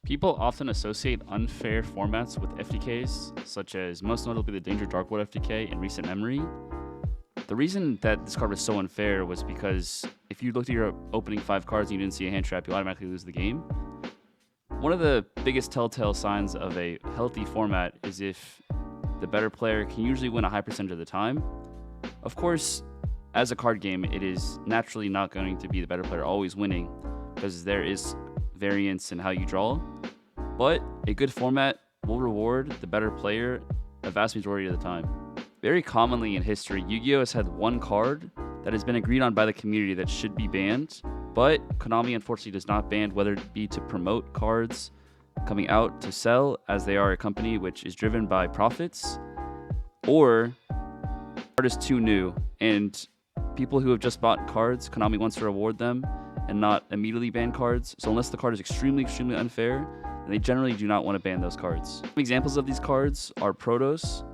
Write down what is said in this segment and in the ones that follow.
People often associate unfair formats with FTKs, such as most notably the Danger Dark World FTK in recent memory. The reason that this card was so unfair was because if you looked at your opening 5 cards and you didn't see a hand trap, you automatically lose the game. One of the biggest telltale signs of a healthy format is if the better player can usually win a high percentage of the time. Of course, as a card game, it is naturally not going to be the better player always winning, because there is variance in how you draw. But a good format will reward the better player a vast majority of the time. Very commonly in history, Yu-Gi-Oh! Has had one card that has been agreed on by the community that should be banned, but Konami unfortunately does not ban, whether it be to promote cards coming out to sell, as they are a company which is driven by profits, or the card is too new, and people who have just bought cards, Konami wants to reward them and not immediately ban cards. So unless the card is extremely unfair, then they generally do not want to ban those cards. Some examples of these cards are Protos,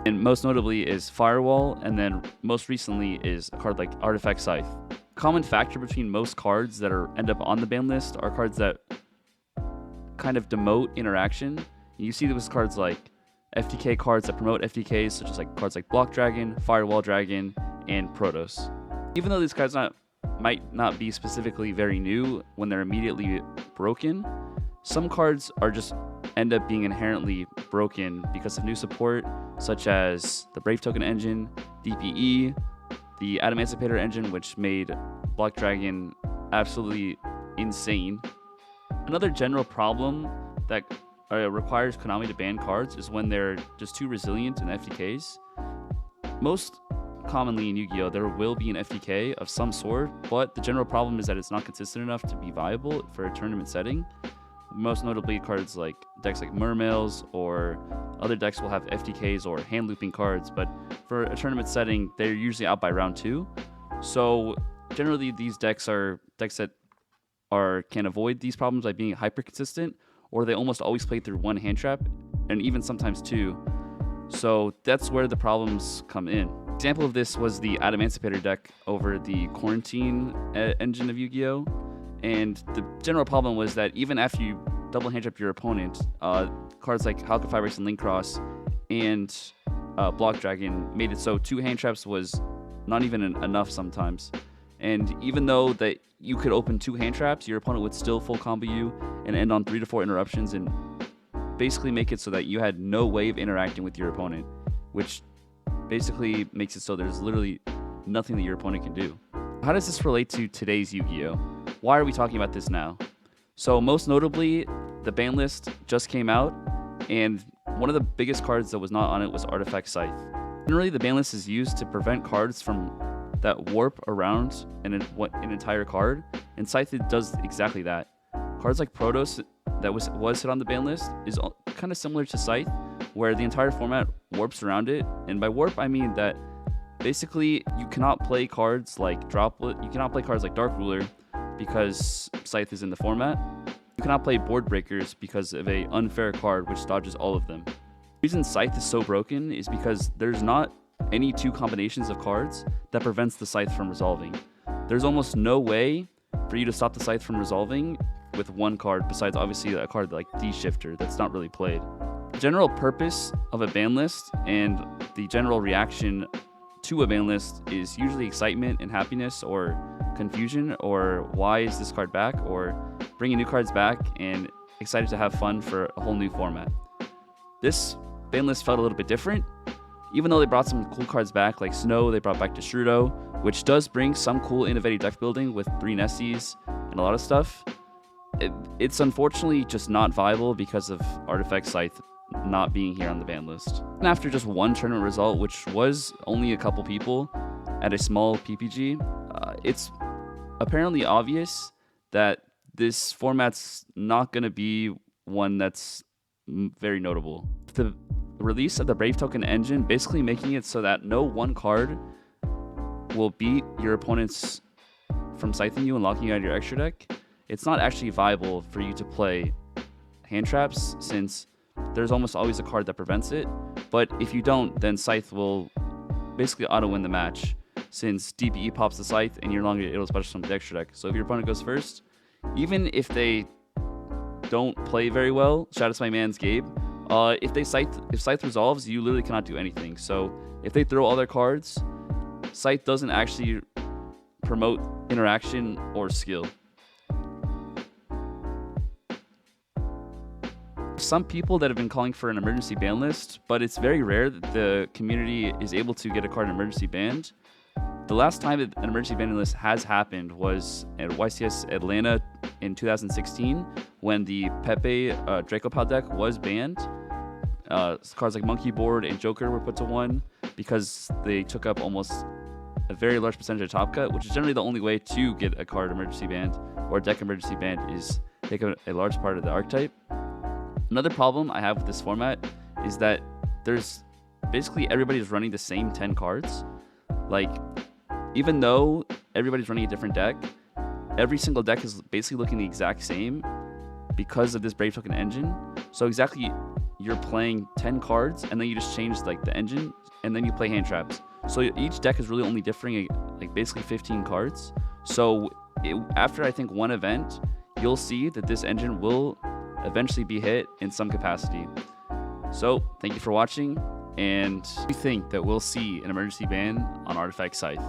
and most notably is Firewall, and then most recently is a card like Artifact Scythe. Common factor between most cards that end up on the ban list are cards that kind of demote interaction. You see those cards like FTK cards that promote FTKs, such as like cards like Block Dragon, Firewall Dragon, and Protos. Even though these cards might not be specifically very new when they're immediately broken, some cards are just end up being inherently broken because of new support, such as the Brave Token engine, DPE, the Emancipator engine, which made Block Dragon absolutely insane. Another general problem that requires Konami to ban cards is when they're just too resilient in FTKs. Most commonly in Yu-Gi-Oh! There will be an FTK of some sort, but the general problem is that it's not consistent enough to be viable for a tournament setting. Most notably, cards like decks like Mermails or other decks will have FTKs or hand looping cards, but for a tournament setting, they're usually out by round 2. So generally, these decks are decks that can avoid these problems by being hyper consistent, or they almost always play through one hand trap, and even sometimes 2. So that's where the problems come in. Example of this was the Emancipator deck over the Quarantine engine of Yu-Gi-Oh! And the general problem was that even after you double hand trap your opponent, cards like Halka Fireworks and Link Cross and Block Dragon made it so 2 hand traps was not even enough sometimes. And even though that you could open 2 hand traps, your opponent would still full combo you and end on 3 to 4 interruptions and basically make it so that you had no way of interacting with your opponent, which basically makes it so there's literally nothing that your opponent can do. How does this relate to today's Yu-Gi-Oh? Why are we talking about this now? So most notably, the ban list just came out, and one of the biggest cards that was not on it was Artifact Scythe. Generally, the ban list is used to prevent cards from that warp around an entire card, and Scythe does exactly that. Cards like Protos that was hit on the ban list is kind of similar to Scythe, where the entire format warps around it, and by warp I mean that basically you cannot play cards like Droplet, you cannot play cards like Dark Ruler because Scythe is in the format. You cannot play Board Breakers because of an unfair card which dodges all of them. The reason Scythe is so broken is because there's not any 2 combinations of cards that prevents the Scythe from resolving. There's almost no way for you to stop the Scythe from resolving with one card, besides obviously a card like D-Shifter that's not really played. The general purpose of a ban list and the general reaction to a ban list is usually excitement and happiness, or confusion, or why is this card back, or bringing new cards back and excited to have fun for a whole new format. This ban list felt a little bit different. Even though they brought some cool cards back, like Snow, they brought back Desrudo, which does bring some cool innovative deck building with 3 Nessies and a lot of stuff. It's unfortunately just not viable because of Artifact Scythe not being here on the ban list. And after just one tournament result, which was only a couple people at a small PPG, it's apparently obvious that this format's not going to be one that's very notable. The release of the Brave Token engine basically making it so that no one card will beat your opponents from scything you and locking you out of your extra deck. It's not actually viable for you to play hand traps, since there's almost always a card that prevents it. But if you don't, then Scythe will basically auto-win the match, since DPE pops the Scythe and you're no longer able to special summon the extra deck. So if your opponent goes first, even if they don't play very well, shout out to my man's Gabe. If Scythe resolves, you literally cannot do anything. So if they throw all their cards, Scythe doesn't actually promote interaction or skill. Some people that have been calling for an emergency ban list, but it's very rare that the community is able to get a card emergency banned. The last time that an emergency ban list has happened was at YCS Atlanta in 2016 when the Pepe Dracopal deck was banned. Cards like Monkey Board and Joker were put to 1 because they took up almost a very large percentage of top cut, which is generally the only way to get a card emergency banned or a deck emergency banned is take a large part of the archetype. Another problem I have with this format is that there's basically everybody's running the same 10 cards. Like, even though everybody's running a different deck, every single deck is basically looking the exact same because of this Brave Token engine. So exactly, you're playing 10 cards and then you just change like the engine and then you play hand traps. So each deck is really only differing like basically 15 cards. So after I think one event, you'll see that this engine will eventually be hit in some capacity. So thank you for watching, and we think that we'll see an emergency ban on Artifact Scythe.